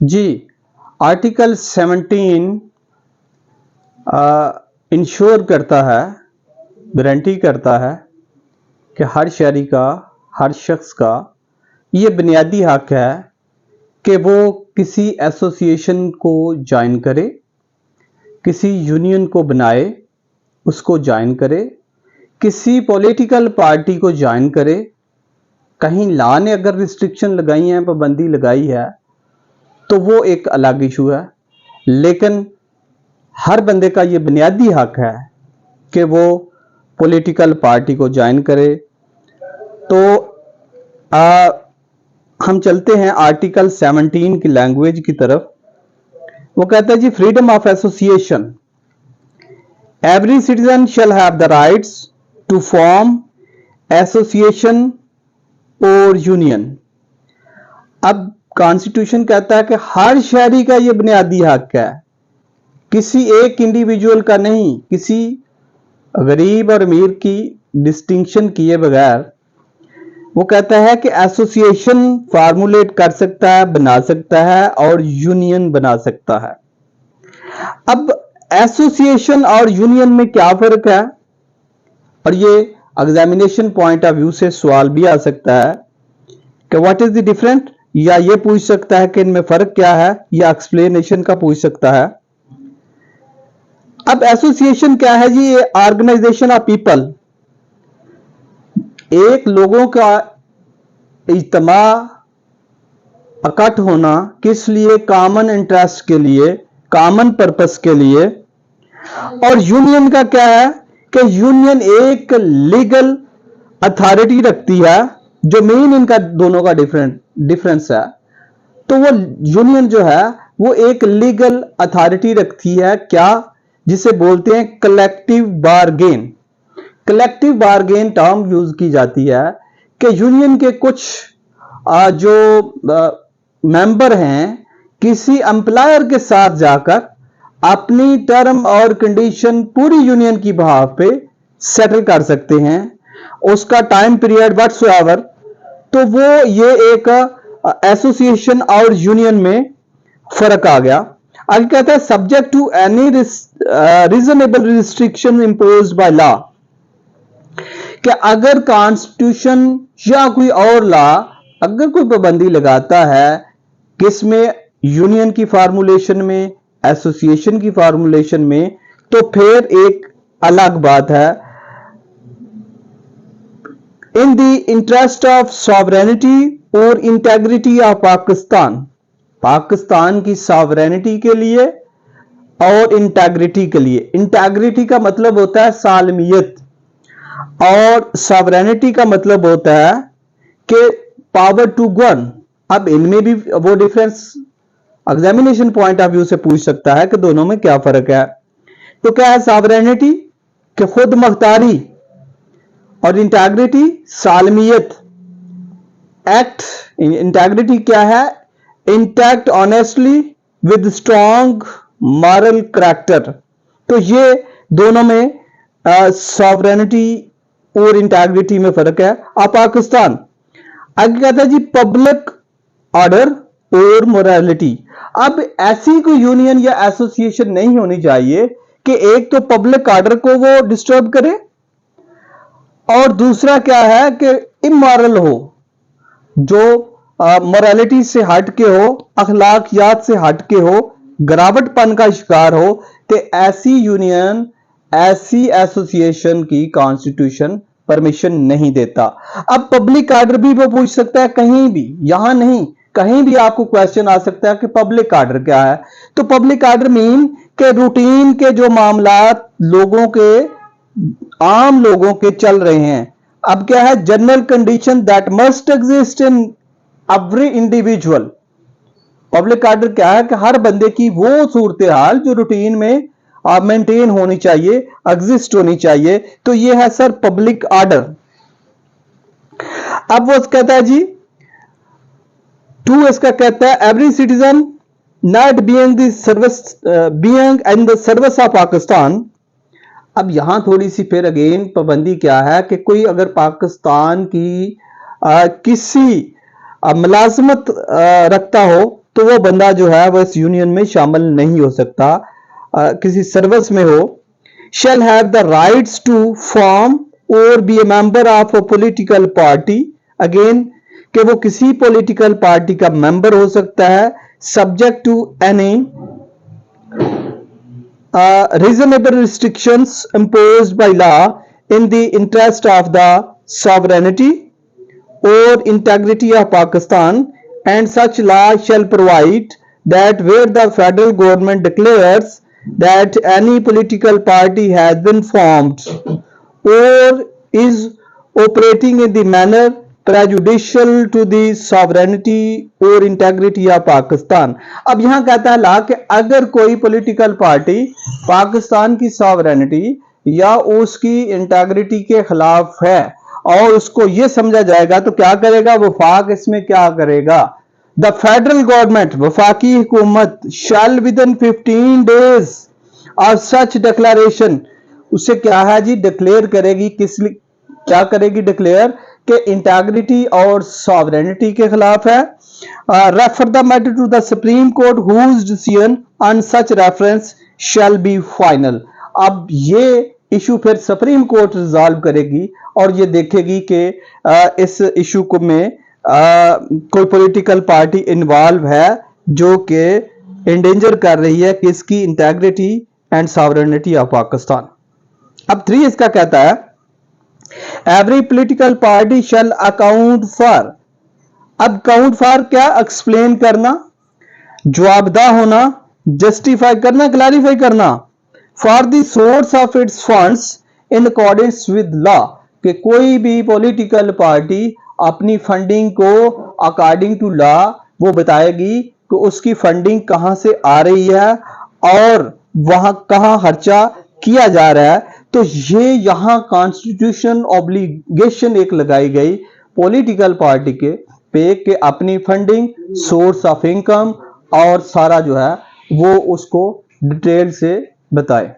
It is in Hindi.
जी, आर्टिकल 17 इंश्योर करता है, गारंटी करता है कि हर शहरी का, हर शख्स का ये बुनियादी हक है कि वो किसी एसोसिएशन को ज्वाइन करे, किसी यूनियन को बनाए, उसको ज्वाइन करे, किसी पॉलिटिकल पार्टी को ज्वाइन करे। कहीं लॉ ने अगर रिस्ट्रिक्शन लगाई है, पाबंदी लगाई है, तो वो एक अलग इशू है, लेकिन हर बंदे का ये बुनियादी हक है कि वो पॉलिटिकल पार्टी को ज्वाइन करे। तो हम चलते हैं आर्टिकल 17 की लैंग्वेज की तरफ। वो कहता है जी, freedom of association, every citizen shall have the rights to form association और यूनियन। अब कॉन्स्टिट्यूशन कहता है कि हर शहरी का यह बुनियादी हक है, किसी एक इंडिविजुअल का नहीं, किसी गरीब और अमीर की डिस्टिंक्शन किए बगैर। वो कहता है कि एसोसिएशन फार्मूलेट कर सकता है, बना सकता है और यूनियन बना सकता है। अब एसोसिएशन और यूनियन में क्या फर्क है, और ये एग्जामिनेशन पॉइंट ऑफ व्यू से सवाल भी आ सकता है कि व्हाट इज द डिफरेंट, या ये पूछ सकता है कि इनमें फर्क क्या है, या एक्सप्लेनेशन का पूछ सकता है। अब एसोसिएशन क्या है जी? ये ऑर्गेनाइजेशन ऑफ पीपल, एक लोगों का इज्तिमा, इकट्ठ होना, किस लिए? कॉमन इंटरेस्ट के लिए, कॉमन पर्पस के लिए। और यूनियन का क्या है कि यूनियन एक लीगल अथॉरिटी रखती है, जो मेन इनका दोनों का डिफरेंस है। तो वो यूनियन जो है वो एक लीगल अथॉरिटी रखती है, क्या? जिसे बोलते हैं collective bargain. Collective bargain term use की जाती है कि यूनियन के कुछ जो मेंबर हैं किसी एम्प्लॉयर के साथ जाकर अपनी टर्म और कंडीशन पूरी यूनियन की बिहाफ पे सेटल कर सकते हैं, उसका टाइम पीरियड व्हाटसोएवर। तो वो ये एक एसोसिएशन और यूनियन में फर्क आ गया। आगे कहता है subject to any reasonable restriction imposed by law, कि अगर कॉन्स्टिट्यूशन या कोई और लॉ अगर कोई पाबंदी लगाता है, किसमें? यूनियन की फार्मूलेशन में, एसोसिएशन की फार्मूलेशन में, तो फिर एक अलग बात है। In the interest of sovereignty और इंटेग्रिटी ऑफ पाकिस्तान, पाकिस्तान की सॉवरेनिटी के लिए और इंटेग्रिटी के लिए। इंटेग्रिटी का मतलब होता है सालमियत, और सॉवरेनिटी का मतलब होता है कि पावर टू गवर्न। अब इनमें भी वो difference examination point of view से पूछ सकता है कि दोनों में क्या फर्क है। तो क्या है सॉवरेनिटी? कि खुद मुख्तारी, और इंटेग्रिटी सालमियत। एक्ट इंटेग्रिटी क्या है? Intact honestly with strong moral character. तो ये दोनों में सॉवरेनिटी और इंटेग्रिटी में फर्क है। अब पाकिस्तान आगे कहता है जी पब्लिक ऑर्डर और मोरालिटी। अब ऐसी कोई यूनियन या एसोसिएशन नहीं होनी चाहिए कि एक तो पब्लिक ऑर्डर को वो डिस्टर्ब करे, और दूसरा क्या है कि इमोरल हो, जो मोरालिटी से हट के हो, अखलाकियात से हट के हो, गिरावटपन का शिकार हो। तो ऐसी यूनियन, ऐसी एसोसिएशन की कॉन्स्टिट्यूशन परमिशन नहीं देता। अब पब्लिक ऑर्डर भी वो पूछ सकता है, कहीं भी, यहां नहीं, कहीं भी आपको क्वेश्चन आ सकता है कि पब्लिक ऑर्डर क्या है। तो पब्लिक ऑर्डर मीन के रूटीन के जो मामलात लोगों के, आम लोगों के चल रहे हैं। अब क्या है? General condition that must exist in every individual. Public order क्या है कि हर बंदे की वो सूरत हाल जो रूटीन में मेंटेन होनी चाहिए, एग्जिस्ट होनी चाहिए। तो ये है सर पब्लिक ऑर्डर। अब वो कहता है जी टू, इसका कहता है every citizen not being the service, being in the service of Pakistan. अब यहां थोड़ी सी फिर अगेन पाबंदी क्या है कि कोई अगर पाकिस्तान की किसी मुलाजमत रखता हो, तो वो बंदा जो है वो इस यूनियन में शामिल नहीं हो सकता। किसी सर्विस में हो, shall have the rights to form or be a member of a political party, again कि वो किसी पॉलिटिकल पार्टी का मेंबर हो सकता है, subject to any reasonable restrictions imposed by law in the interest of the sovereignty or integrity of Pakistan, and such law shall provide that where the federal government declares that any political party has been formed or is operating in the manner prejudicial to the sovereignty or integrity of Pakistan। अब यहां कहता है ला कि अगर कोई पॉलिटिकल पार्टी पाकिस्तान की सॉवरेनिटी या उसकी इंटेग्रिटी के खिलाफ है और उसको यह समझा जाएगा तो क्या करेगा वफाक, इसमें क्या करेगा, द फेडरल गवर्नमेंट वफाकी हुकूमत shall within 15 days of such declaration, उसे क्या है जी डिक्लेयर करेगी, क्या करेगी डिक्लेयर कि इंटेग्रिटी और सॉवरेनिटी के खिलाफ है। Refer the matter to the supreme court whose decision on such reference shall be final. अब ये इशू फिर सुप्रीम कोर्ट रिजॉल्व करेगी और ये देखेगी कि इस इशू को में कोई पॉलिटिकल पार्टी इन्वॉल्व है जो कि इंडेंजर कर रही है किसकी integrity and sovereignty of Pakistan. अब 3 इसका कहता है every political party shall account for, अब अकाउंट फॉर क्या, एक्सप्लेन करना, जवाबदाह होना, जस्टिफाई करना, क्लैरिफाई करना, for the source of its funds in accordance with law, कि कोई भी पॉलिटिकल पार्टी अपनी फंडिंग को अकॉर्डिंग टू लॉ वो बताएगी कि उसकी फंडिंग कहां से आ रही है और वहां कहां खर्चा किया जा रहा है। तो ये यहां कॉन्स्टिट्यूशन ऑब्लिगेशन एक लगाई गई पॉलिटिकल पार्टी के पे कि अपनी फंडिंग, सोर्स ऑफ इनकम और सारा जो है वो उसको डिटेल से बताए।